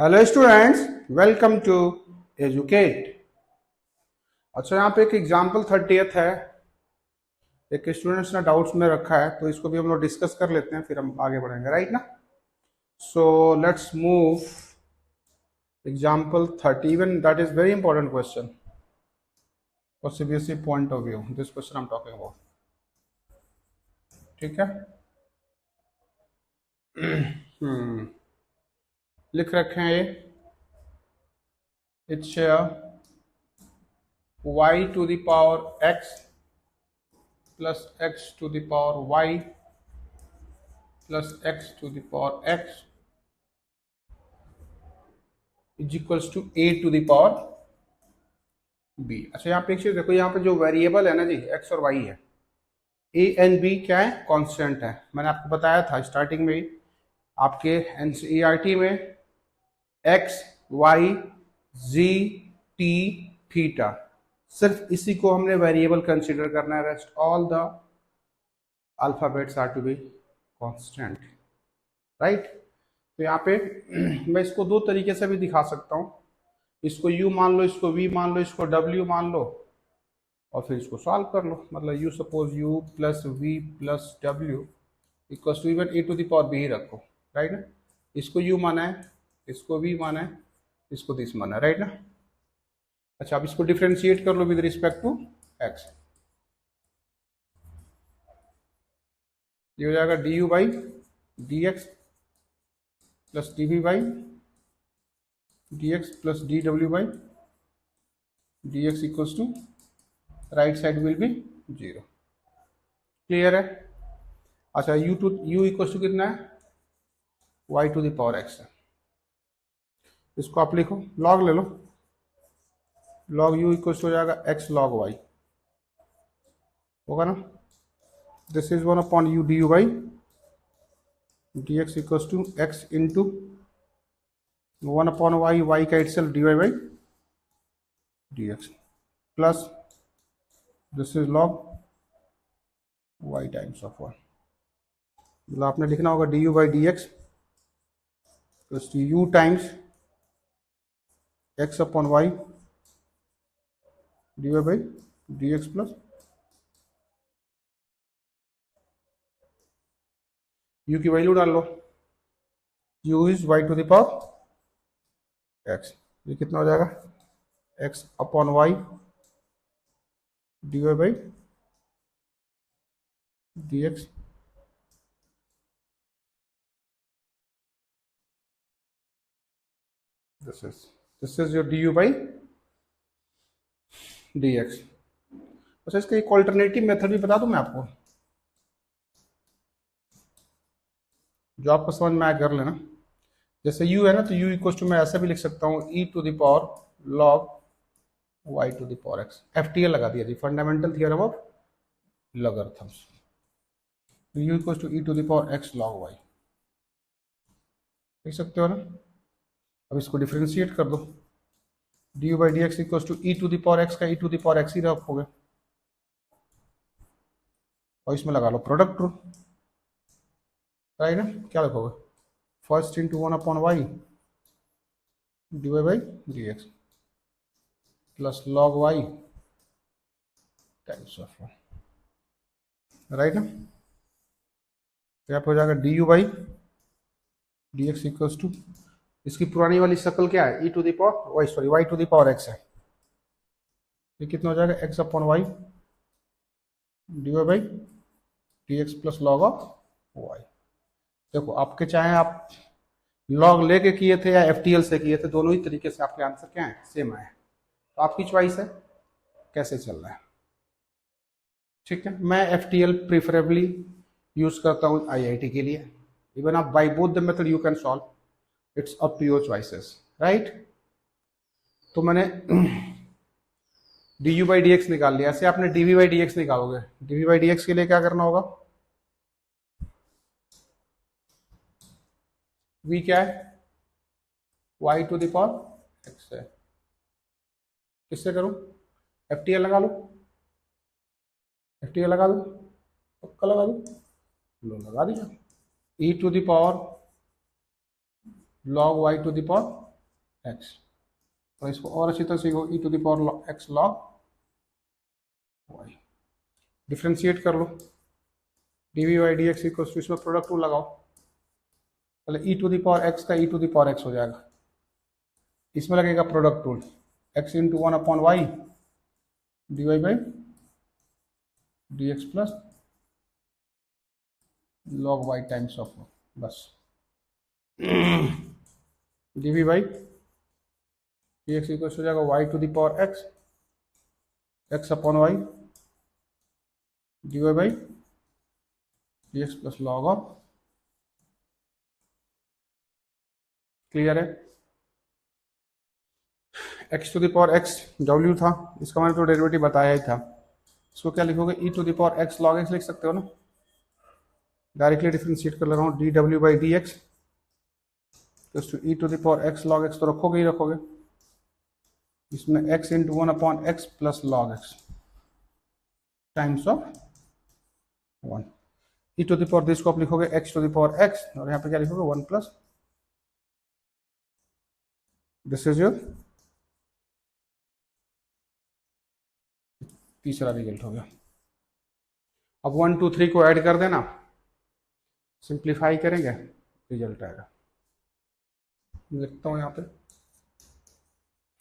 Hello students, welcome to Educate. अच्छा, यहाँ पे एक एग्जाम्पल 30th है। एक स्टूडेंट्स ने डाउट्स में रखा है, तो इसको भी हम लोग डिस्कस कर लेते हैं, फिर हम आगे बढ़ेंगे, राइट ना। So let's move example 30, even that is very important question for CBSE point of view. This question I am talking about. ठीक है। लिख रखे हैं ये, it's y to the power x plus x to the power y plus x to the power x is equals to a to the power b। अच्छा, यहाँ पे एक चीज देखो, यहाँ पे जो वेरिएबल है ना जी, x और y है, a एंड b क्या है, कांस्टेंट है। मैंने आपको बताया था स्टार्टिंग में ही, आपके एनसीईआरटी में x y z t theta, सिर्फ इसी को हमने वेरिएबल कंसीडर करना है। Rest all the alphabets are to be constant, right. तो यहाँ पे मैं इसको दो तरीके से भी दिखा सकता हूँ। इसको u मान लो, इसको v मान लो, इसको w मान लो, और फिर इसको सॉल्व कर लो। मतलब u suppose u plus v plus w equals to even a to the power b ही रखो, राइट ना। इसको u माना है, इसको v माना है, इसको दिस माना है, राइट ना। अच्छा, अब इसको डिफ्रेंशिएट कर लो विद रिस्पेक्ट टू x। ये हो जाएगा du by dx plus dv by dx plus dw by dx equals to right side will be 0। Clear है। अच्छा, u इक्वल्स टू कितना है, y to the power x है। इसको आप लिखो, लॉग ले लो, लॉग u इक्वल्स हो जाएगा x लॉग y, होगा ना। This is 1 upon u du by dx equals to x into 1 upon y का itself dy by dx plus this is log y times of 1। मतलब आपने लिखना होगा du by dx plus u times x upon y dy by dx plus u की value डाल लो, u is y to the power x। ये कितना हो जाएगा, x upon y dy by dx this is your du by dx। अच्छा, इसका एक ऑल्टरनेटिव मेथड भी बता दूं मैं आपको, जो आपको समझ में आया कर लेना। जैसे u है ना, तो u इक्वल टू मैं ऐसा भी लिख सकता हूँ e to the power log y to the power x। FTL लगा दिया जी, fundamental theorem of logarithms. u equal to e to the power x log y, लिख सकते हो ना। अब इसको डिफरेंशिएट कर दो, du by d x equal to e to the power x का e to the power x ही रखोगे, और इसमें लगा लो प्रोडक्ट रूल, राइट ना। क्या लिखोगे, first into 1 upon y d y by d x plus log y times of 1, right ना। तो यहाँ पे हो जाएगा d u by d x equals to, इसकी पुरानी वाली शक्ल क्या है, e to the power y, sorry y to the power x है। ये कितना हो जाएगा, x upon y d y by d x plus log of y. देखो, आपके चाहे आप लॉग लेके किए थे या एफटीएल से किए थे, दोनों ही तरीके से आपके आंसर क्या है, सेम आए। तो आपकी चॉइस है कैसे चल रहा है, ठीक है। मैं एफटीएल प्रिफरेबली यूज करता हूँ आईआईटी के लिए। इवन आप by both the method you can solve, it's up to your choices, right. तो मैंने d u by d x निकाल लिया, ऐसे आपने डीवी बाई डी एक्स निकालोगे। डीवी बाई डी एक्स के लिए क्या करना होगा, v क्या है, y to the power x है। किससे करूं, एफटीएल लगा लो, एफटीएल लगा दो, पक्का लगा दो, लो लगा दिया। e to the power log y to the power x. तो इसको और अच्छी तरह सीखो, e to the power x log y. Differentiate कर लो, d v y d x equal to, इसमें प्रोडक्ट रूल लगाओ। पहले e to the power x का e to the power x हो जाएगा, इसमें लगेगा product rule, x into one upon y d y by d x plus log y times of, बस d v by d x equal हो जाएगा y to the power x, x upon y d y by d x plus log of. Clear है? X to the power x डब्ल्यू था, इसका मैंने तो derivative बताया ही था। इसको क्या लिखोगे, e to the power x log x लिख सकते हो ना, डायरेक्टली डिफ्रेंशिएट कर ले रहा हूँ, डी डब्ल्यू by d x e to the power x log x तो रखोगे ही रखोगे, इसमें x into one upon x plus log x times of one. E to the power this को आप लिखोगे x to the power x, और यहाँ पे क्या लिखोगे one plus, this is your तीसरा रिजल्ट हो गया। अब 1 2 3 को ऐड कर देना, सिंप्लीफाई करेंगे, रिजल्ट आएगा। लिखता हूं यहाँ पे,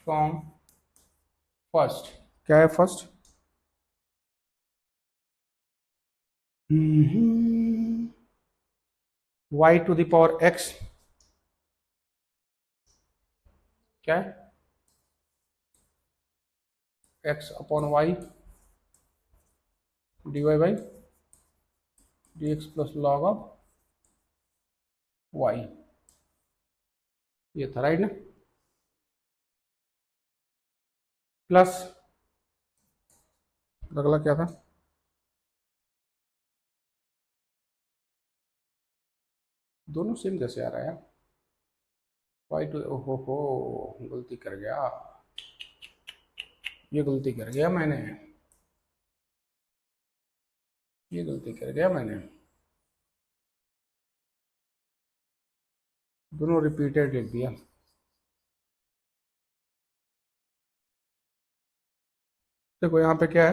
फ्रॉम फर्स्ट, क्या है first, y to the power x, क्या है x upon y d y by d x plus log of y, ये था राइट ना, प्लस अगला क्या था, दोनों सेम जैसे आ रहा है यार, वाई टू, ओहो हो गलती कर गया, ये गलती कर गया मैंने, ये गलती कर गया मैंने, दोनों रिपीटेड लिख दिया। देखो यहाँ पे क्या है,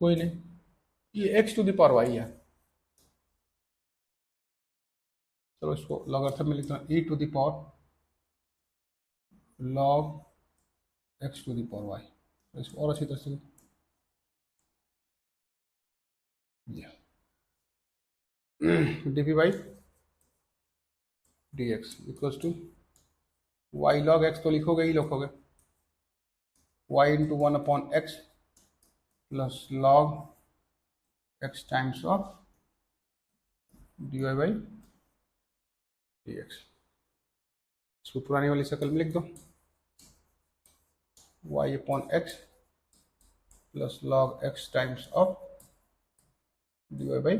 कोई नहीं, ये x to the power y है, चलो इसको लॉगरिथम में लिखना, e to the power log x to the power y, तो इसको और अच्छी तरह से d p by d x equals to y log x तो लिखोगे ही लिखोगे, y into one upon x plus log x times of d y by d x. इसको पुरानी वाली शक्ल में लिख दो, y upon x plus log x times of d y by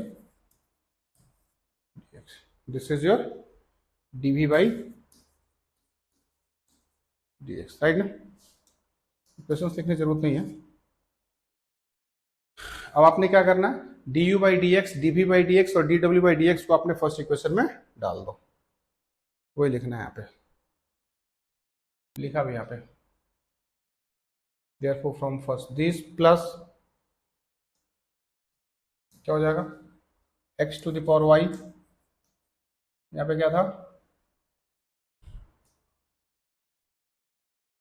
d x, this is your d v by d x, right ना, question लिखने की जरूरत नहीं है। अब आपने क्या करना है, d u by d x, d v by d x और डी डब्ल्यू बाई डी एक्स को आपने फर्स्ट इक्वेशन में डाल दो, वही लिखना है यहाँ पे, लिखा भी यहाँ पे, therefore from first this plus क्या हो जाएगा, x to the power y, यहाँ पे क्या था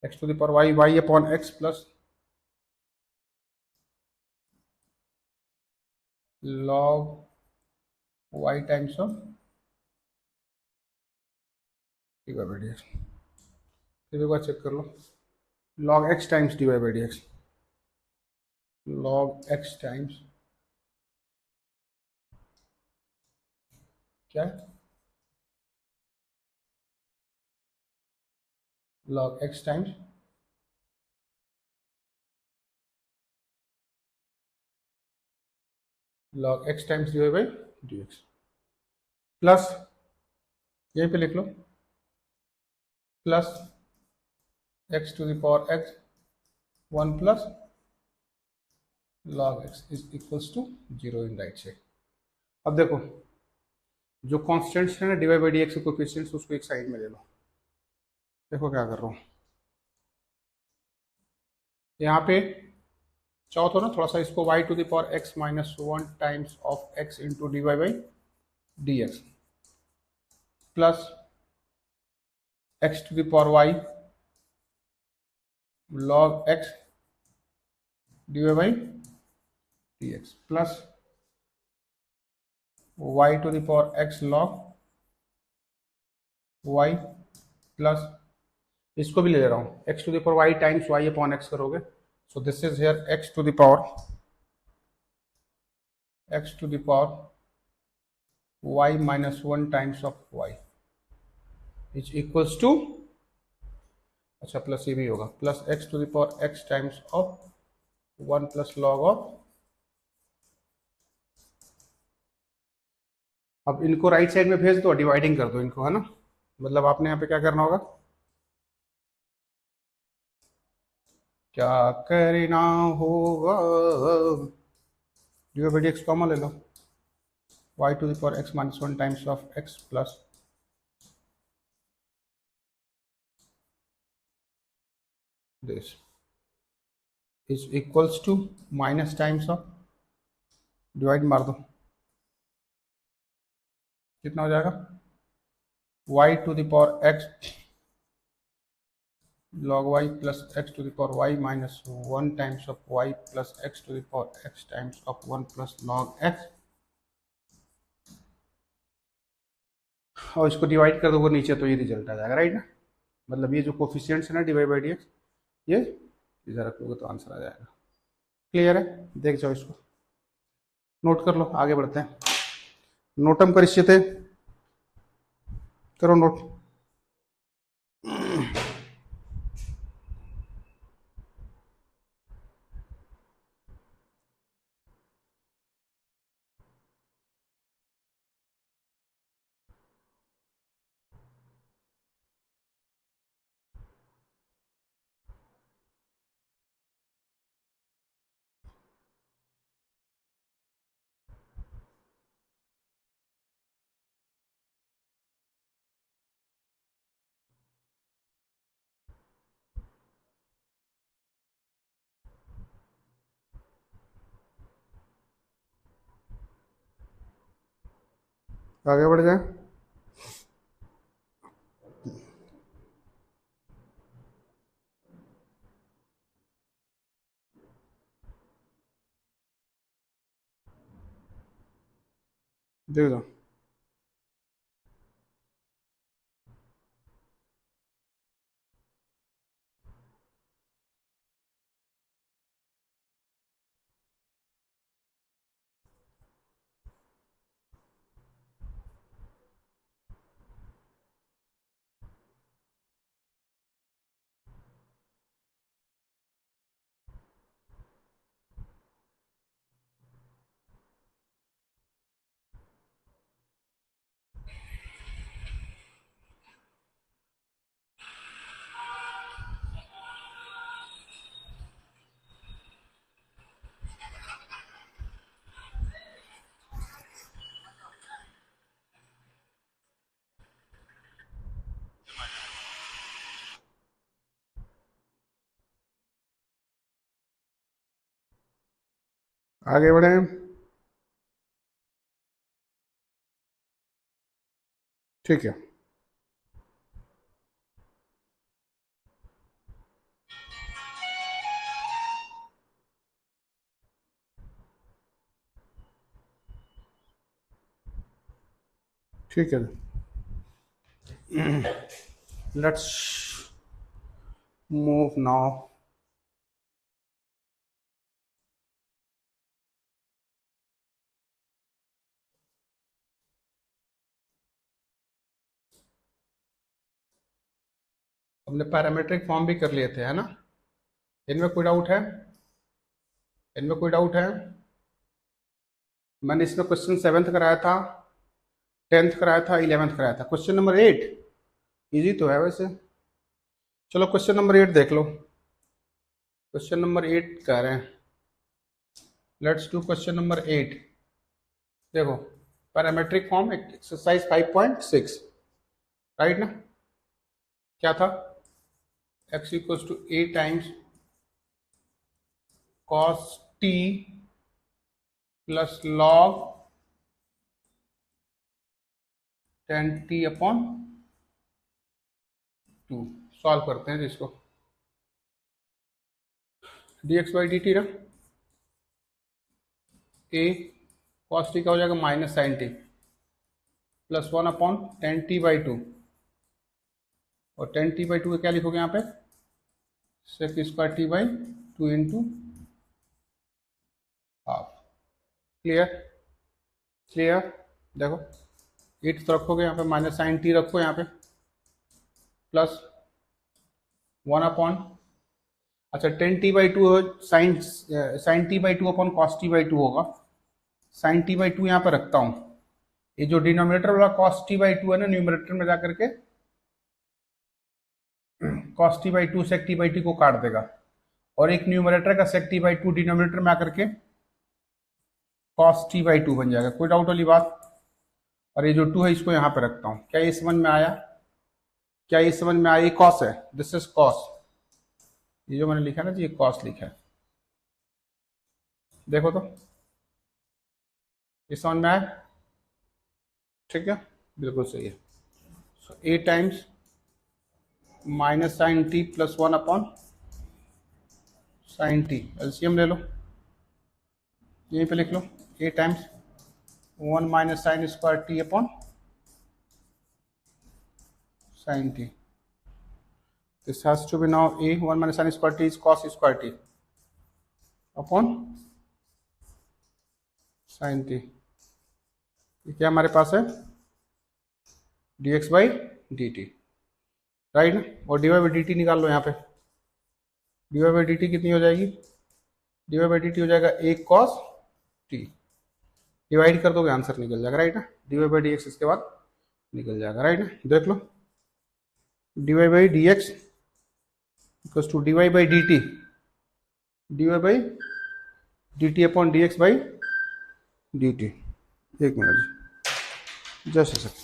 x to the power y, y upon x plus log y times of d y by d x. फिर एक बार चेक कर लो, log x times d y by d x, log x times क्या है, log x times log x times d y by d x, plus यहीं पे लिख लो, plus x to the power x one plus log x is equals to 0 in right side. अब देखो जो constants है ना d y by d x coefficients, उसको एक साइड में ले लो, देखो क्या कर रहा हूँ यहाँ पे, चाहो तो ना थोड़ा सा इसको y to the power x minus one times of x into d y by d x plus x to the power y log x d y by d x plus y to the power x log y plus इसको भी ले रहा हूँ x to the power y times y upon x करोगे, so this is here x to the power x to the power y minus one times of y is equals to, अच्छा plus ये भी होगा, plus x to the power x times of one plus log of, अब इनको right side में भेज दो, dividing कर दो इनको, है ना, मतलब आपने यहाँ पे क्या करना होगा, क्या करना होगा, d by d x common ले लो, y to the power x minus one times of x plus this is equals to minus times of, divide मार दो, कितना हो जाएगा, y to the power x log y plus x to the power y minus one times of y plus x to the power x times of one plus log x, और इसको divide कर दोगे नीचे तो ये result आ जाएगा, right ना, मतलब ये जो कोफिशियंट्स है ना d y by d x, ये इधर रखोगे तो आंसर आ जाएगा। क्लियर है, देख जाओ इसको, नोट कर लो, आगे बढ़ते हैं। नोटम करिष्यते, करो नोट। आगे बढ़ जाए, देख दो, आगे बढ़े, ठीक है। ठीक है, लेट्स मूव नाउ, हमने पैरामीट्रिक फॉर्म भी कर लिए थे, है ना, इनमें कोई डाउट है, इनमें कोई डाउट है, मैंने इसमें क्वेश्चन 7th कराया था, 10th कराया था, 11th कराया था, क्वेश्चन नंबर 8 इजी तो है वैसे, चलो क्वेश्चन नंबर 8 देख लो, क्वेश्चन नंबर 8 कह रहे हैं, लेट्स डू क्वेश्चन नंबर 8, देखो पैरामीट्रिक फॉर्म एक्सरसाइज 5.6, राइट ना, क्या था, x equals to a times cos t plus log tan t upon two. Solve करते हैं इसको, d x by d t ना, ए कॉस टी का हो जाएगा minus sine t plus one upon tan t by two, और tan t by two क्या लिखोगे यहाँ पे, sec square t by two into half. Clear clear, देखो एट तो रखोगे यहाँ पे, माइनस साइन टी रखो यहाँ पे, प्लस वन अपॉन, अच्छा tan t by two sine t by two upon cos t by two होगा, साइन टी बाई टू यहाँ पे रखता हूँ, ये जो डिनोमिनेटर वाला कॉस टी बाई टू है ना, न्यूमरेटर में जाकर के cos t by two sec t by t को काट देगा, और एक न्यूमरेटर का sec t by two denominator में आकर के कॉस टी बाई टू बन जाएगा। कोई डाउट वाली बात? और ये जो टू है इसको यहाँ पे रखता हूँ। क्या ये समझ में आया? क्या ये समझ में आया? ये कॉस है, दिस इज कॉस, ये जो मैंने लिखा है ना जी, ये कॉस लिखा है, देखो तो ये समझ में आया? ठीक है, बिल्कुल सही है। So a times minus sine t plus one upon sine t, LCM ले लो, यहीं पे लिख लो, a times one minus sine square t upon sine t, this has to be now a one minus sine square t is cos square t upon sine t. ये क्या हमारे पास है, d x by d t, right ना, और d y by d t निकाल लो यहाँ पे, d y by d t कितनी हो जाएगी, d y by d t हो जाएगा ए कॉस टी, डिवाइड कर दोगे आंसर निकल जाएगा, राइट ना, d y by d x इसके बाद निकल जाएगा, राइट ना, देख लो, d y by d x equals to d y by d t, d y by d t upon d x by d t. एक मिनट जी, just a second.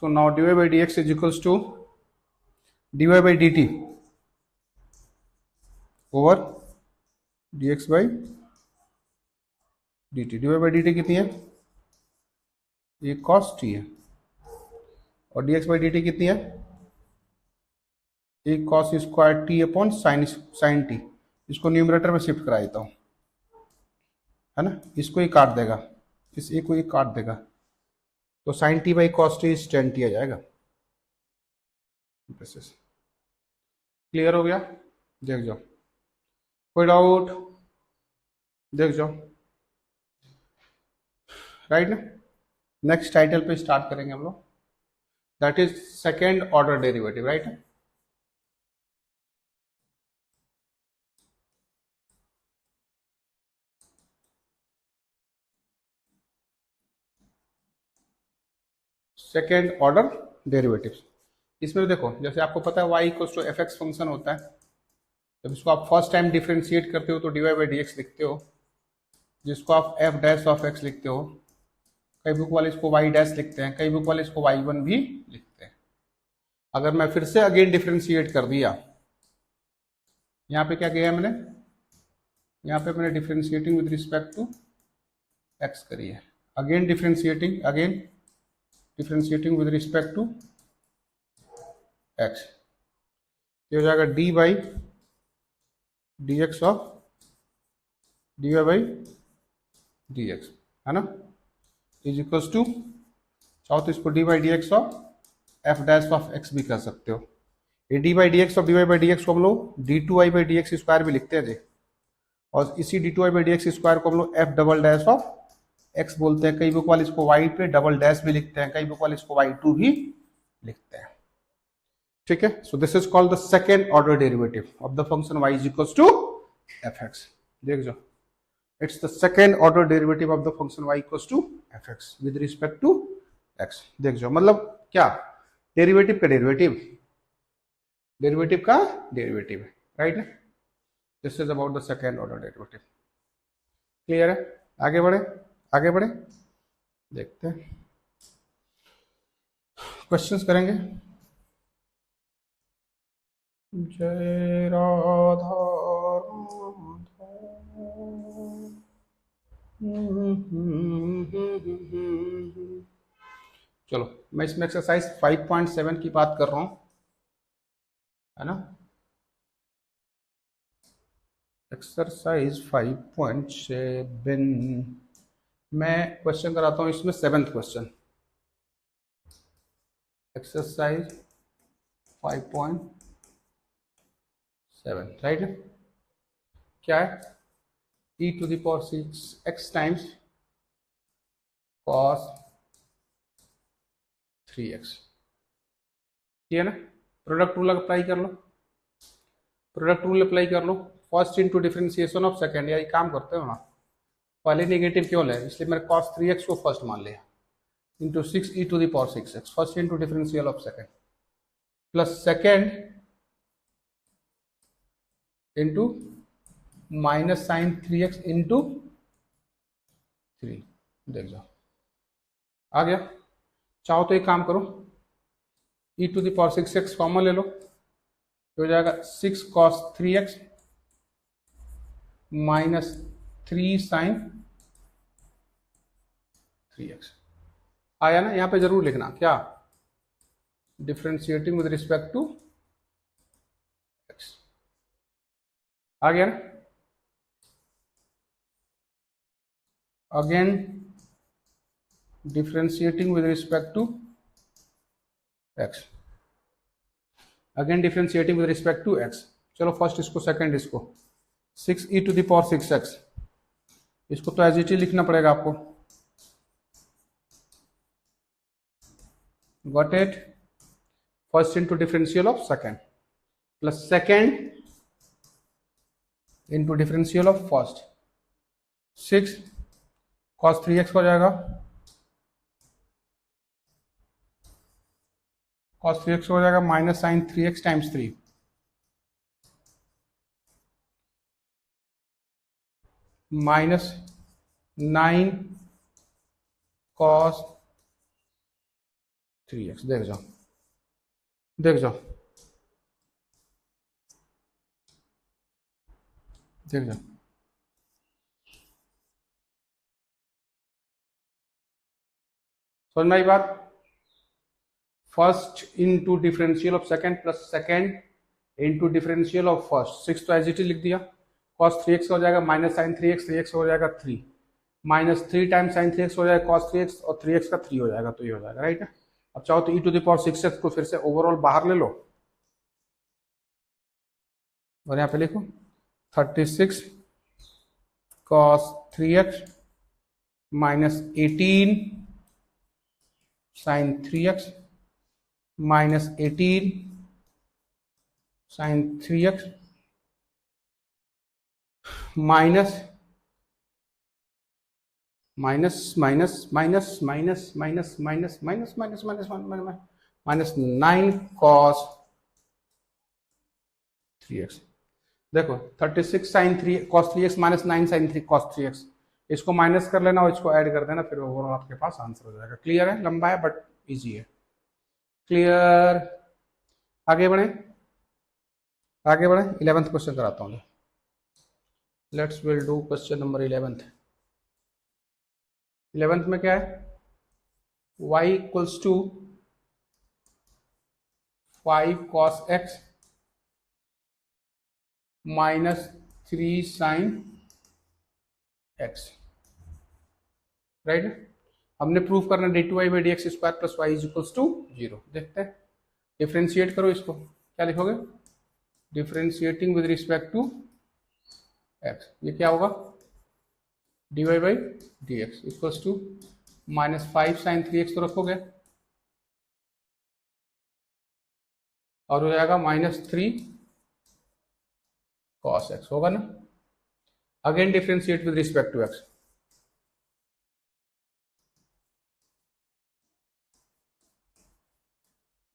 So now dy by dx is equals to dy by dt over dx by dt, dy by dt कितनी है, ये cos t है, और dx by dt कितनी है, एक cos square t upon sine T, इसको numerator में शिफ्ट करा देता हूँ, है ना, इसको ही काट देगा, इस एक को ही काट देगा, तो sine t by cos t is tan t आ जाएगा। क्लियर हो गया? देख जाओ, कोई डाउट? देख जाओ, राइट ना। नेक्स्ट टाइटल पे स्टार्ट करेंगे हम लोग, that is second order derivative, right. Second order derivatives, इसमें देखो जैसे आपको पता है y equals to f x function होता है, जब इसको आप फर्स्ट टाइम डिफ्रेंशिएट करते हो तो d y by d x लिखते हो, जिसको आप एफ डैश ऑफ एक्स लिखते हो, कई बुक वाले इसको वाई डैश लिखते हैं, कई बुक वाले इसको वाई वन भी लिखते हैं। अगर मैं फिर से अगेन डिफ्रेंशिएट कर दिया, यहाँ पे क्या किया है मैंने, यहाँ पे मैंने differentiating with respect to x करी है, again differentiating with respect to x, ये हो जाएगा d by d x of d y by d x, है ना। इज इक्वल्स टू, चाहो तो इसको d by d x of f dash of x भी कर सकते हो। ये d by d x of d y by d x को हम लोग d two y by d x square भी लिखते हैं जी, और इसी d two y by d x square को हम लोग f double dash of x बोलते हैं। कई बुक वाले इसको वाई पे डबल डैश भी लिखते हैं, कई बुक वाले इसको वाई टू भी लिखते हैं। ठीक है, so this is called the second order derivative of the function y is equals to f x. देख जाओ, it's the second order derivative of the function y equals to f x with respect to x। देख जाओ, मतलब क्या, derivative का derivative, derivative का derivative है, right. This is about the second order derivative. Clear है? आगे बढ़े, आगे बढ़े, देखते हैं, क्वेश्चंस करेंगे। जय राधा चलो, मैं इसमें एक्सरसाइज 5.7 की बात कर रहा हूं, है ना। एक्सरसाइज 5.7 मैं क्वेश्चन कराता हूं इसमें, 7th क्वेश्चन, एक्सरसाइज 5.7, राइट। क्या है, e to the power 6x times cos 3x, ठीक है ना। प्रोडक्ट रूल अप्लाई कर लो, प्रोडक्ट रूल अप्लाई कर लो। First into differentiation of second, या काम करते हो ना, पहले नेगेटिव क्यों है, इसलिए मैंने cos 3x को फर्स्ट मान लिया, into 6 e to the power 6x, first into differential of second, plus second into minus sine 3x into 3। देख जाओ, आ गया। चाहो तो एक काम करो, e to the power 6x common ले लो, तो हो जाएगा 6 cos 3x minus 3 sign 3x। आया ना, यहां पे जरूर लिखना क्या, differentiating with respect to x। आ गया ना। Again differentiating with respect to x, again differentiating with respect to x। चलो फर्स्ट इसको, सेकंड इसको, 6 e to the power 6x, इसको तो एज इट इज लिखना पड़ेगा आपको, got it. First into differential of second, plus second into differential of first, 6 cos 3x हो जाएगा, cos 3x हो जाएगा minus sine 3x times 3, minus 9 cos 3x। देख जाओ, देख जाओ, देख जाओ, समझ में आई बात। First into differential of second plus second into differential of first, 6 तो एज इट इज लिख दिया, cos 3x हो जाएगा माइनस साइन 3x, 3x हो जाएगा 3, माइनस 3 टाइम्स साइन 3x हो जाएगा cos 3x, और 3x का 3 हो जाएगा, तो ये हो जाएगा, राइट है। अब चाहो तो e to the power 6x को फिर से ओवरऑल बाहर ले लो, और यहाँ पे लिखो 36 cos 3x minus 18 sine 3x minus 18 sine 3x minus minus minus minus minus minus minus minus minus minus minus 9 cos 3x। देखो 36 sine 3 cos 3x minus 9 sine 3 cos 3x, इसको माइनस कर लेना और इसको ऐड कर देना, फिर ओवरऑल आपके पास आंसर हो जाएगा। क्लियर है, लंबा है बट इजी है। क्लियर, आगे बढ़े, आगे बढ़े। 11th क्वेश्चन कराता हूँ, let's will do question number 11th। 11th में क्या है, y equals to 5 cos x minus 3 sine x, right. हमने प्रूव करना d two y by d x square plus y is equals to 0। देखते हैं, differentiate करो इसको, क्या लिखोगे, differentiating with respect to x, ये क्या होगा, d y by d x equals to -5 sin 3x तो रखोगे और हो जाएगा -3 cos x, होगा ना। Again differentiate with respect to x,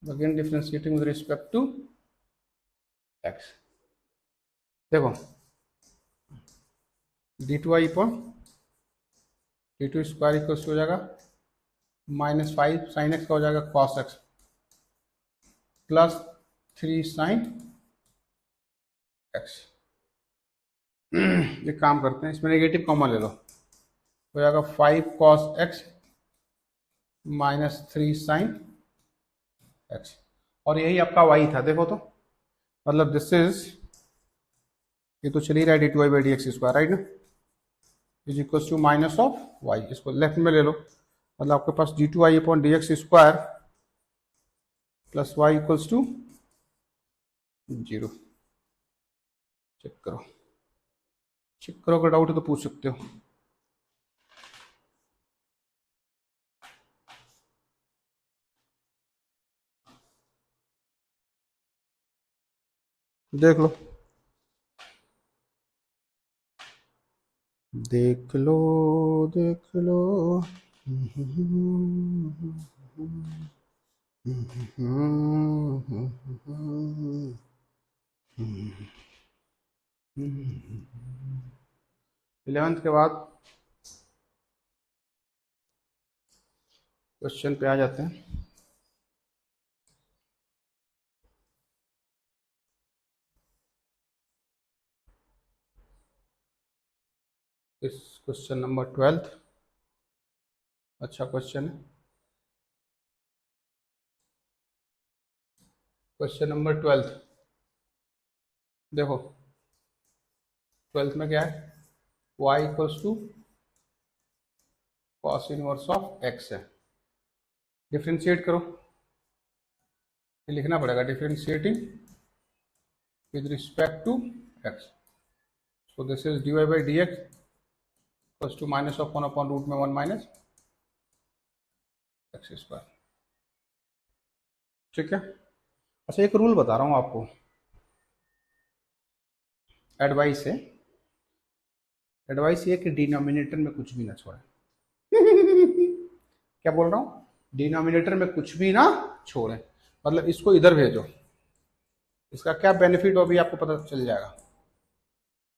again differentiating with respect to x। देखो डी टू आई पर डी टू स्क्वायर इक्वल्स हो जाएगा -5 sin x का हो जाएगा cos x plus 3 sin x। ये काम करते हैं, इसमें नेगेटिव कॉमन ले लो, हो जाएगा 5 cos x -3 sin x, और यही आपका y था। देखो तो मतलब दिस इज, ये तो चल ही रहा है d two y by d x square, right ना, is equal to minus of y, इसको लेफ्ट में ले लो, मतलब आपके पास d two y upon d x square plus y equals to 0। Check करो, चेक करो, अगर डाउट है तो पूछ सकते हो। देख लो, देख लो, देख लो। इलेवेंथ के बाद क्वेश्चन पे आ जाते हैं। इस क्वेश्चन नंबर 12 अच्छा क्वेश्चन है। क्वेश्चन नंबर 12 देखो, 12th में क्या है, y equals to cos inverse of x है। डिफ्रेंशिएट करो, ये लिखना पड़ेगा, differentiating with respect to x, so this is dy by d x equals to minus of 1 upon root में 1 माइनस एक्स स्क्वायर। ठीक है। अच्छा, एक रूल बता रहा हूँ आपको, एडवाइस है, एडवाइस ये कि डिनोमिनेटर में कुछ भी ना छोड़े। क्या बोल रहा हूँ, डिनोमिनेटर में कुछ भी ना छोड़े, मतलब इसको इधर भेजो, इसका क्या बेनिफिट हो अभी आपको पता चल जाएगा।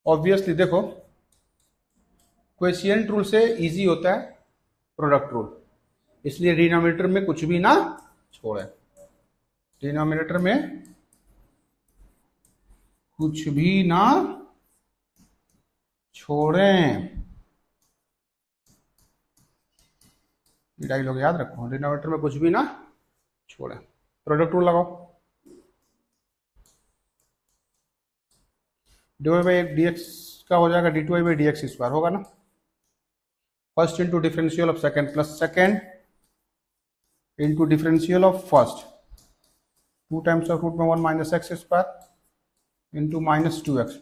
ऑब्वियसली देखो, क्वोशिएंट रूल से इजी होता है प्रोडक्ट रूल, इसलिए डिनोमिनेटर में कुछ भी ना छोड़े, डिनोमिनेटर में कुछ भी ना छोड़ें, ये डायलॉग याद रखो, डिनोमिनेटर में कुछ भी ना छोड़ें। प्रोडक्ट रूल लगाओ, d y by d x का हो जाएगा d two y by d x square, होगा ना, first into differential of second plus second into differential of first, 2 times of root में 1 minus x square into -2x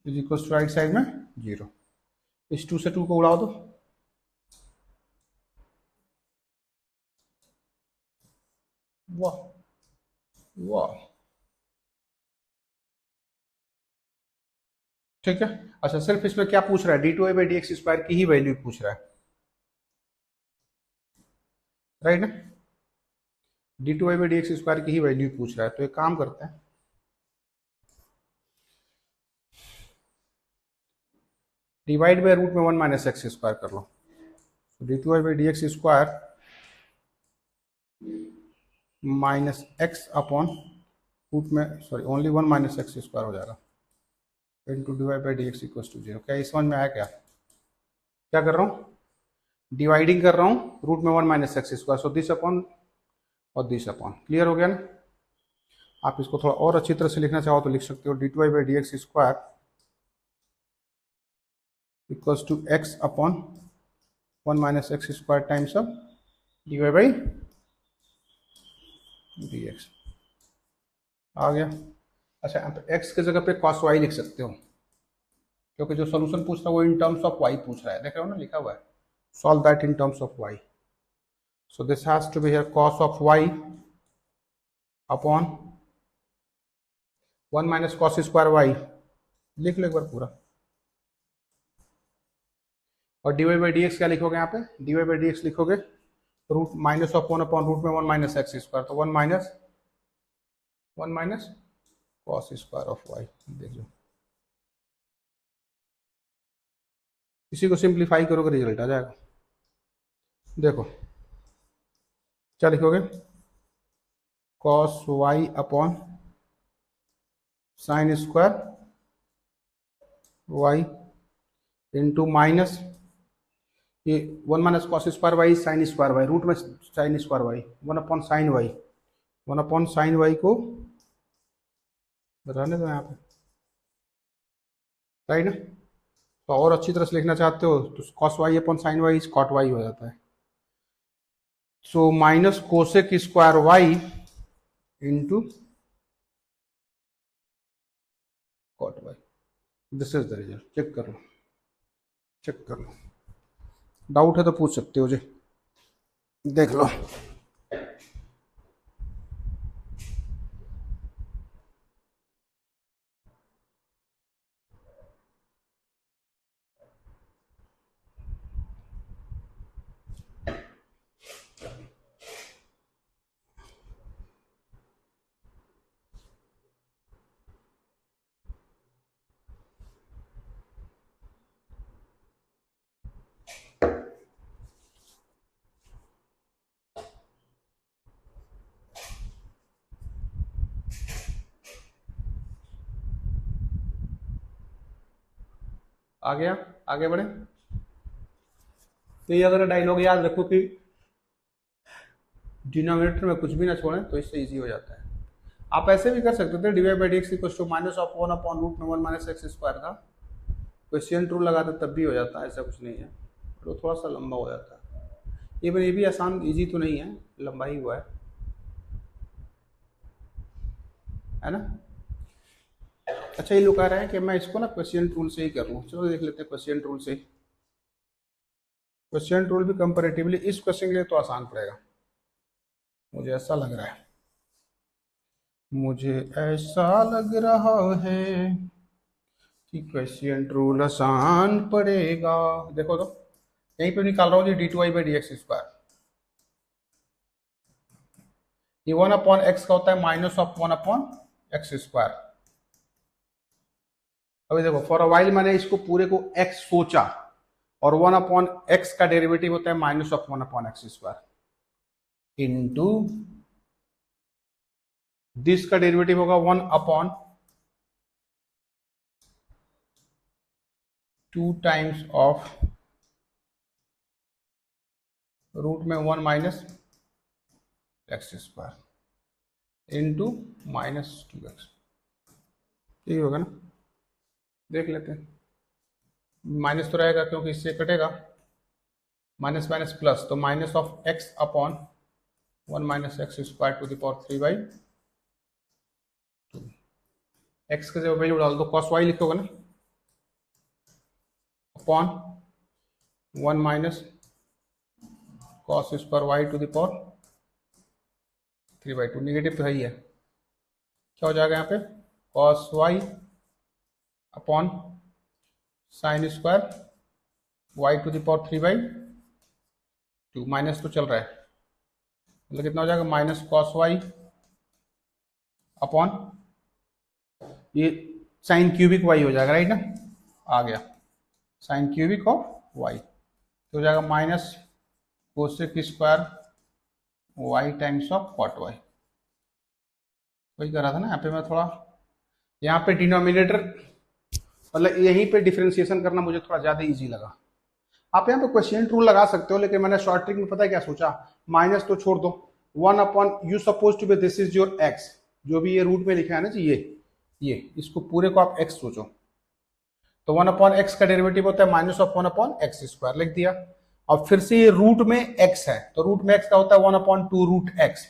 is equal to right side में 0। इस 2 से 2 को उड़ाओ दो, वाह वाह, ठीक है। अच्छा, सिर्फ इसमें क्या पूछ रहा है, d two y by d x square की ही वैल्यू पूछ रहा है, राइट ना, d two y by d x square की ही वैल्यू पूछ रहा है। तो एक काम करते हैं, डिवाइड बाय रूट में 1 माइनस एक्स स्क्वायर कर लो, d two y by d x square minus x upon root में, sorry only 1 minus x square हो जाएगा into divide by d x equal to 0। क्या इस समझ में आया, क्या क्या कर रहा हूँ, डिवाइडिंग कर रहा हूँ रूट में 1 minus x square, so this upon और दिस अपॉन, क्लियर हो गया ना। आप इसको थोड़ा और अच्छी तरह से लिखना चाहो तो लिख सकते हो, d two y by d x square equals to x upon 1 minus x square times of d y by d x आ गया। अच्छा, यहाँ पे एक्स की जगह पे कॉस वाई लिख सकते हो, क्योंकि जो सोल्यूशन पूछ रहा है वो इन टर्म्स ऑफ वाई पूछ रहा है, देख रहे हो ना लिखा हुआ है, solve that in terms of y. So this has to be here cos of y upon 1 minus cos square y, लिख लो एक बार पूरा। और d y by d x क्या लिखोगे यहाँ पे, d y by d x लिखोगे root minus of 1 upon root में 1 माइनस एक्स स्क्वायर, तो 1 minus cos square of y, देख लो। इसी को सिंप्लीफाई करोगे रिजल्ट आ जाएगा। देखो क्या लिखोगे, cos y upon sine square y into minus ये 1 minus cos square y sine square y, root में sine square y, 1 upon sine y, 1 upon sine y को बताने दो यहाँ पे, राइट ना। तो और अच्छी तरह से लिखना चाहते हो तो cos y upon sine y cot y हो जाता है। So minus cosec square y into cot y, this is the result. Check कर लो, चेक कर लो, डाउट है तो पूछ सकते हो जी, देख लो। आ गया, आगे बढ़े। तो ये अगर डायलॉग याद रखो कि डिनोमिनेटर में कुछ भी ना छोड़ें तो इससे इजी हो जाता है। आप ऐसे भी कर सकते थे, divide by d x equal to minus of 1 upon root में 1 माइनस एक्स स्क्वायर था, क्वेश्चन रूल लगाते तब भी हो जाता है, ऐसा कुछ नहीं है, तो थोड़ा सा लंबा हो जाता है। ये भी आसान इजी तो नहीं है, लंबा ही हुआ है ना। अच्छा, ये लोग कह रहे हैं कि मैं इसको ना क्वेश्चन रूल से ही कर लूँ, चलो देख लेते हैं क्वेश्चन रूल से। क्वेश्चन रूल भी कंपैरेटिवली इस क्वेश्चन के लिए तो आसान पड़ेगा, मुझे ऐसा लग रहा है, मुझे ऐसा लग रहा है कि क्वेश्चन रूल आसान पड़ेगा। देखो तो यहीं पे निकाल रहा हूँ जी, d two y by d x square, ये 1 अपॉन एक्स का होता है minus of 1 upon x square. अभी देखो फॉर अ वाइल मैंने इसको पूरे को x सोचा, और 1 अपॉन एक्स का डेरिवेटिव होता है minus of 1 upon x square into this का डेरिवेटिव होगा 1 अपॉन 2 टाइम्स ऑफ रूट में 1 minus x square into minus 2x, ठीक होगा ना। देख लेते हैं, माइनस तो रहेगा क्योंकि इससे कटेगा, माइनस माइनस प्लस, तो minus of x upon 1 minus x square to the power 3/2, x का जब वैल्यू डाल दो कॉस वाई लिखोगे ना, upon 1 minus cos square y to the power 3/2, negative तो है ही है, क्या हो जाएगा यहाँ पे cos y upon sine square y to the power 3/2, minus तो चल रहा है, मतलब कितना हो जाएगा माइनस कॉस वाई अपॉन ये साइन क्यूबिक वाई हो जाएगा, राइट ना, आ गया साइन क्यूबिक ऑफ वाई, तो हो जाएगा minus cosec square y times of cot y. वही कर रहा था ना यहाँ पे मैं थोड़ा, यहाँ पे डिनोमिनेटर मतलब यहीं पे डिफरेंशिएशन करना मुझे थोड़ा ज़्यादा इजी लगा। आप यहाँ पे क्वेश्चन रूल लगा सकते हो, लेकिन मैंने शॉर्ट ट्रिक में पता है क्या सोचा, माइनस तो छोड़ दो, 1 upon u suppose to be this is your x, जो भी ये रूट में लिखा है ना जी, ये इसको पूरे को आप एक्स सोचो, तो 1 अपॉन एक्स का डेरिवेटिव होता है minus of 1 upon x square, लिख दिया, और फिर से ये रूट में x है, तो रूट में x का होता है 1/2 रूट x।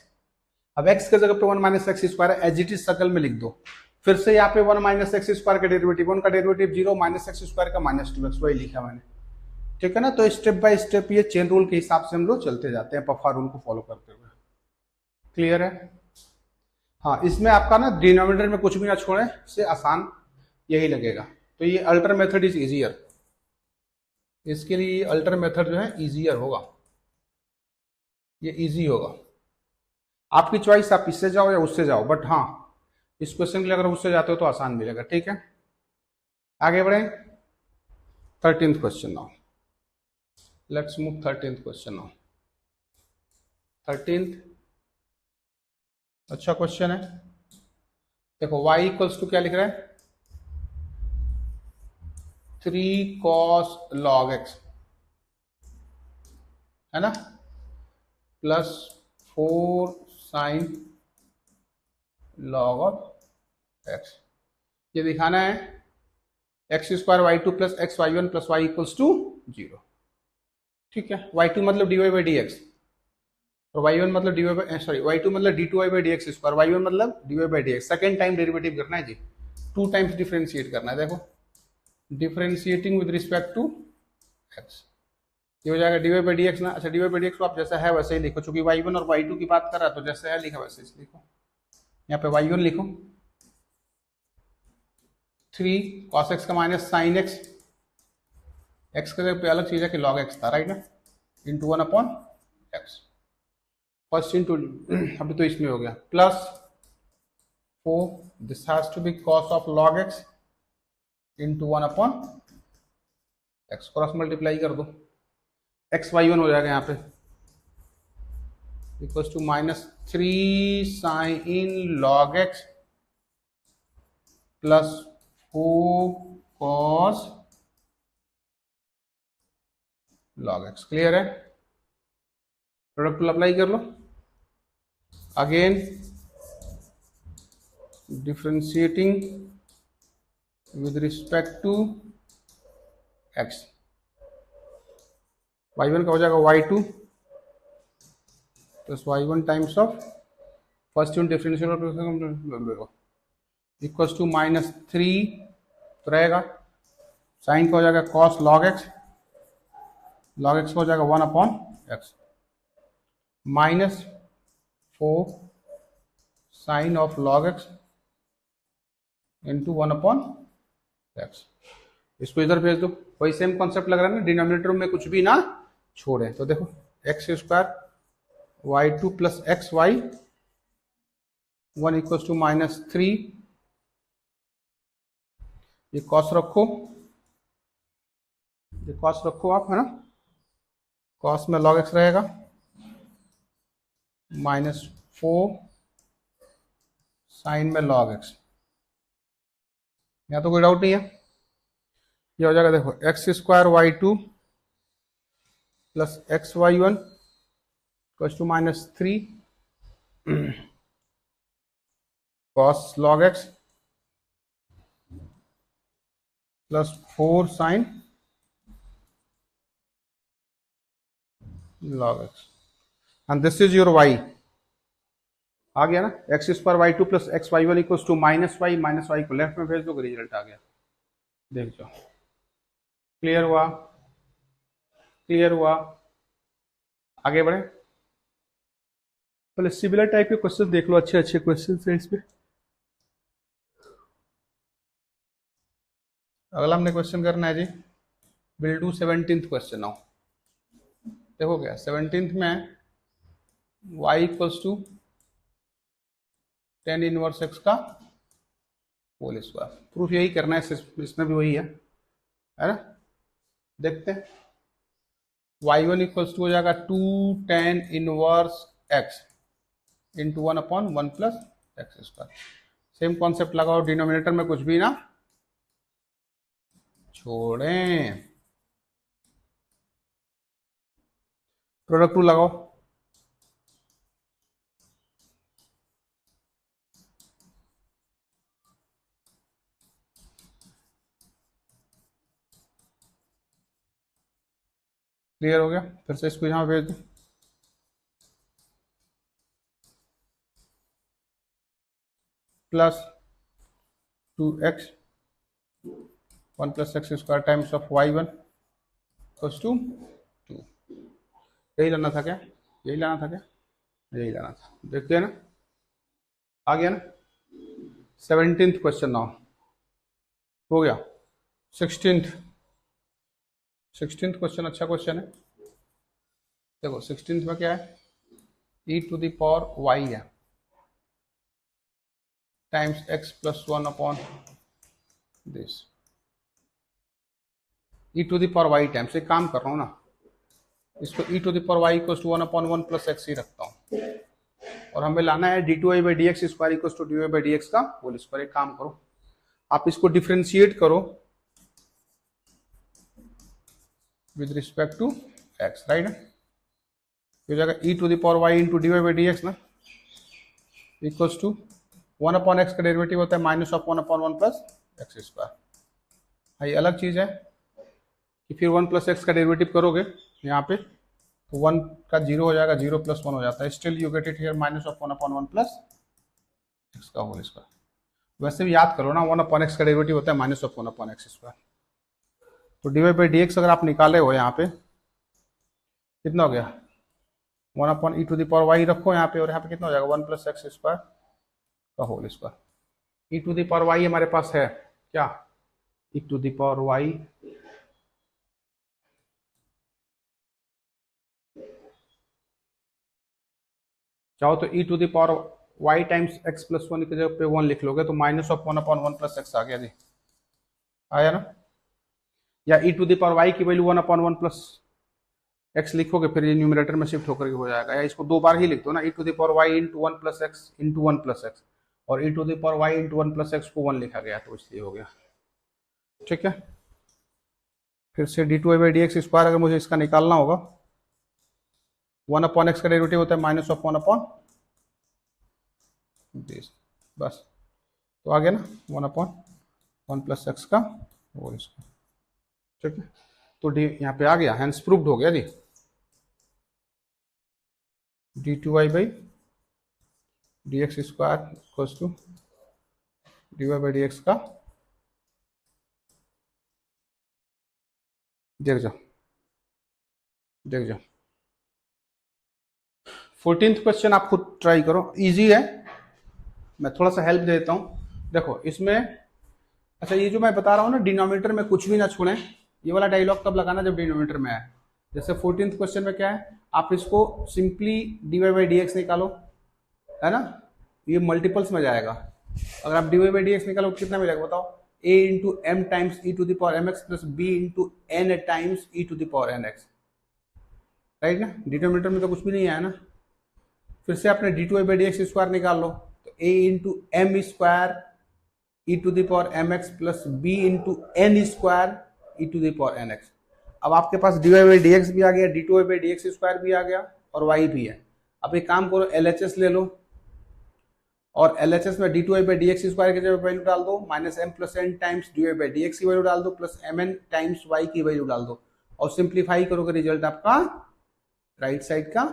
अब x के जगह पे 1 माइनस एक्स स्क्वायर है, एज इट इज सर्कल में लिख दो। फिर से यहाँ पे 1 माइनस एक्स स्क्वायर का डेरिवेटिव, 1 का डेरिवेटिव 0, माइनस एक्स स्क्वायर का -2x, वही लिखा मैंने, ठीक है ना। तो स्टेप बाय स्टेप ये चेन रूल के हिसाब से हम लोग चलते जाते हैं, पफा रूल को फॉलो करते हुए। क्लियर है? हाँ, इसमें आपका ना डिनोमिनेटर में कुछ भी ना छोड़े, से आसान यही लगेगा। तो ये अल्टर मेथड इज इजियर, इसके लिए अल्टर मेथड जो है इजियर होगा, ये इजी होगा। आपकी चॉइस, आप इससे जाओ या उससे जाओ, बट हाँ इस क्वेश्चन के लिए अगर उससे जाते हो तो आसान मिलेगा, ठीक है। आगे बढ़े 13th question now, let's move 13th question now. 13th अच्छा क्वेश्चन है। देखो y इक्वल्स टू क्या लिख रहा है, 3 cos log x, है ना, plus 4 sin log of x। ये दिखाना है x square y two plus x y one plus y equals to 0, ठीक है। y2 मतलब dy बाई डी एक्स, और y1 मतलब dy बाई सॉरी y2 मतलब d2y by d x square, y1 मतलब dy by d x. Second time derivative करना है जी, 2 टाइम्स डिफरेंशिएट करना है। देखो differentiating with respect to x, ये हो जाएगा dy बाई डी एक्स ना। अच्छा dy बाई डी एक्स को आप जैसा है वैसे ही लिखो, चूंकि y1 और y2 की बात कर रहा है तो जैसे है लिखा वैसे ही लिखो। यहाँ पे y1 लिखो 3 cos x का माइनस साइन x, x के जगह पे अलग चीज है कि log x था, राइट ना, इंटू 1/x। फर्स्ट इंटू अभी तो इसमें हो गया, plus 4 this has to be cos of log x into 1/x, cross multiply कर दो, एक्स वाई वन हो जाएगा यहाँ पे equals to -3 sine log x plus 4 cos log x। Clear है? प्रोडक्ट अप्लाई कर लो। Again differentiating with respect to x, y1 का हो जाएगा y2 plus y1 times of first unit differential equals to -3 तो रहेगा, साइन का हो जाएगा cos log x, log x का हो जाएगा 1/x, -4 sine of log x into 1/x। इसको इधर भेज दो, वही सेम कॉन्सेप्ट लग रहा है ना, डिनोमिनेटर में कुछ भी ना छोड़े। तो देखो x square y two plus x y one equals to -3, ये कॉस रखो, ये कॉस रखो आप, है ना, कॉस में log x रहेगा -4 साइन में log x। यहाँ तो कोई डाउट नहीं है, ये हो जाएगा देखो x square y two plus x y one equals to -3 cos log x plus 4 sine log x, and this is your y। आ गया ना, x square y two plus x y one equals to -y को left में भेज दो, result आ गया, देख जाओ। क्लियर हुआ? क्लियर हुआ? आगे बढ़े, पहले सिमिलर टाइप के क्वेश्चन देख लो, अच्छे अच्छे क्वेश्चन है इसमें। अगला हमने क्वेश्चन करना है जी, will do 17th question now. देखो क्या 17th में y equals to 10 inverse x का होल स्क्वायर, प्रूफ यही करना है, इसमें भी वही है ना। देखते हैं y1 इक्वल्स टू हो जाएगा 2 10 inverse x into 1/1 plus x square. Same concept लगाओ, डिनोमिनेटर में कुछ भी ना छोड़ें, प्रोडक्ट टू लगाओ, क्लियर हो गया? फिर से इसको यहाँ भेज दो। Plus 2x 1 plus x square times of y1 equals to 2। यही लाना था क्या? यही लाना था क्या? यही लाना था। देखते हैं ना, आ गया ना? 17th क्वेश्चन नाउ हो गया। 16th 16th क्वेश्चन अच्छा क्वेश्चन है। देखो 16th में क्या है, e to the power y है times x plus 1 upon this. e to the power y times, एक काम कर रहा हूँ ना, इसको e to the power y equals to 1 upon 1 plus x ही रखता हूँ, और हमें लाना है d2y by d x square equals to dy by d x का होल स्क्वायर। एक काम करो, आप इसको डिफ्रेंशिएट करो with respect to x, right है? हो जाएगा e to the power y into d y by d x ना इक्वल्स टू 1 अपॉन एक्स का डेरिवेटिव होता है minus of 1 upon 1 plus x square. हाँ, ये अलग चीज है कि फिर 1 प्लस एक्स का डेरिवेटिव करोगे यहाँ पे तो 1 का 0 हो जाएगा, 0 प्लस 1 हो जाता है, still you get it here minus of 1 upon 1 plus x का होल स्क्वायर। वैसे भी याद करो ना, 1 अपॉन एक्स का डेरिवेटिव होता है minus of 1 upon x square. तो d y by d x अगर आप निकाले हो यहाँ पे कितना हो गया, 1 upon e to the power y रखो यहाँ पे, और यहाँ पे कितना हो जाएगा 1 प्लस एक्स स्क्वायर का whole square. E to the power y हमारे पास है क्या, e to the power y चाहो तो e to the power y times x plus 1 की जगह पे 1 लिख लोगे तो minus of 1 upon 1 plus x आ गया जी, आया ना? या e to the power y की वैल्यू 1 अपॉन 1 प्लस एक्स लिखोगे फिर ये न्यूमरेटर में शिफ्ट होकर हो जाएगा, या इसको 2 बार ही लिख दो ना, e to the power y into 1 plus x into 1 plus x, और e to the power y into 1 plus x को 1 लिखा गया तो इसलिए हो गया। ठीक है, फिर से d two y by d x square अगर मुझे इसका निकालना होगा, 1 अपॉन एक्स का डेरिवेटिव होता है माइनस ऑफ 1 अपॉन दिस, बस तो आ गया ना 1 अपॉन 1 प्लस एक्स का होल स्क्वायर। ठीक है, तो डी यहाँ पे आ गया, हैंस प्रूव्ड हो गया जी। D two y by d x square equals to d y by d x का, देख जाओ देख जाओ। 14th क्वेश्चन आप खुद ट्राई करो, इजी है, मैं थोड़ा सा हेल्प देता हूँ। देखो इसमें, अच्छा ये जो मैं बता रहा हूँ ना, डिनोमिनेटर में कुछ भी ना छोड़ें, ये वाला डायलॉग तब लगाना जब डिनोमिनेटर में आए। जैसे 14th क्वेश्चन में क्या है, आप इसको simply d y by d x निकालो, है ना? ये मल्टीपल्स में जाएगा। अगर आप d y by d x निकालो कितना मिलेगा बताओ, a into m times e to the power m x plus b into n times e to the power n x, right ना? डिनोमिनेटर में तो कुछ भी नहीं आया ना। फिर से आपने d two y by d x square निकाल लो, तो a into m square e to the power m x plus b into n square e to the power n x. अब आपके पास d y by d x भी आ गया, d two y by d x square भी आ गया, और वाई भी है। अब एक काम करो, एल एच एस ले लो, और एल एच एस में d two y by d x square की जगह वैल्यू डाल दो, minus m plus n times d y by d x की वैल्यू डाल दो, plus m n times y की वैल्यू डाल दो, और सिंप्लीफाई करोगे रिजल्ट आपका राइट साइड का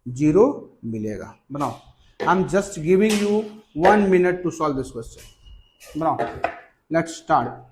0 मिलेगा। बनाओ, I am just giving you 1 minute to solve this question. बनाओ, लेट्स स्टार्ट।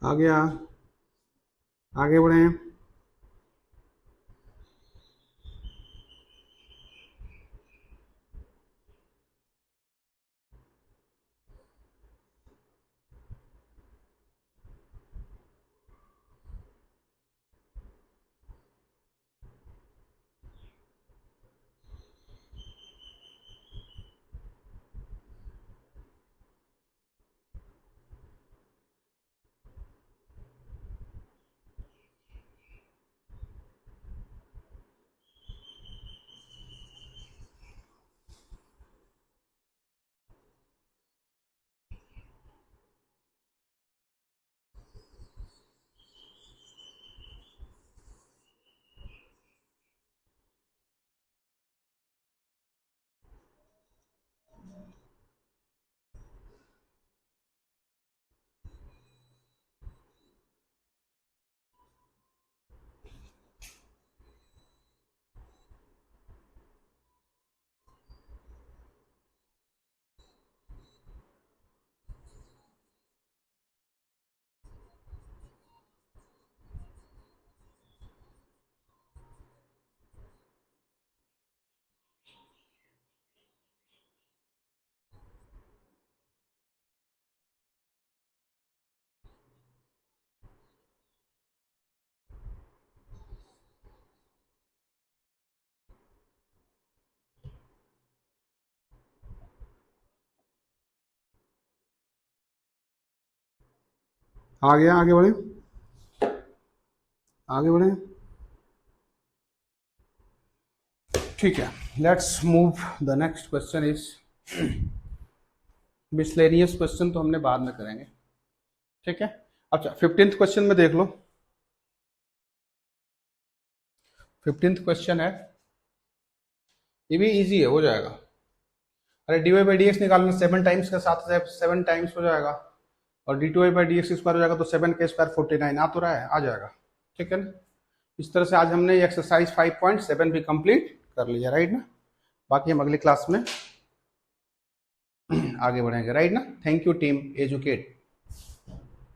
आगे आगे बढ़े। आगे बढ़े, आगे बढ़े। ठीक है, let's move the next question is miscellaneous question तो हमने बाद में करेंगे, ठीक है। अच्छा 15th क्वेश्चन में देख लो। 15th क्वेश्चन है, ये भी इजी है, हो जाएगा। अरे d y by d x निकालना 7 टाइम्स के साथ 7 टाइम्स हो जाएगा, और d two y by d x square हो जाएगा, तो 7 के स्क्वायर 49 आ तो रहा है, आ जाएगा, ठीक है ना। इस तरह से आज हमने ये एक्सरसाइज 5.7 भी कंप्लीट कर लिया, राइट ना। बाकी हम अगली क्लास में आगे बढ़ेंगे, राइट ना। Thank you team educate.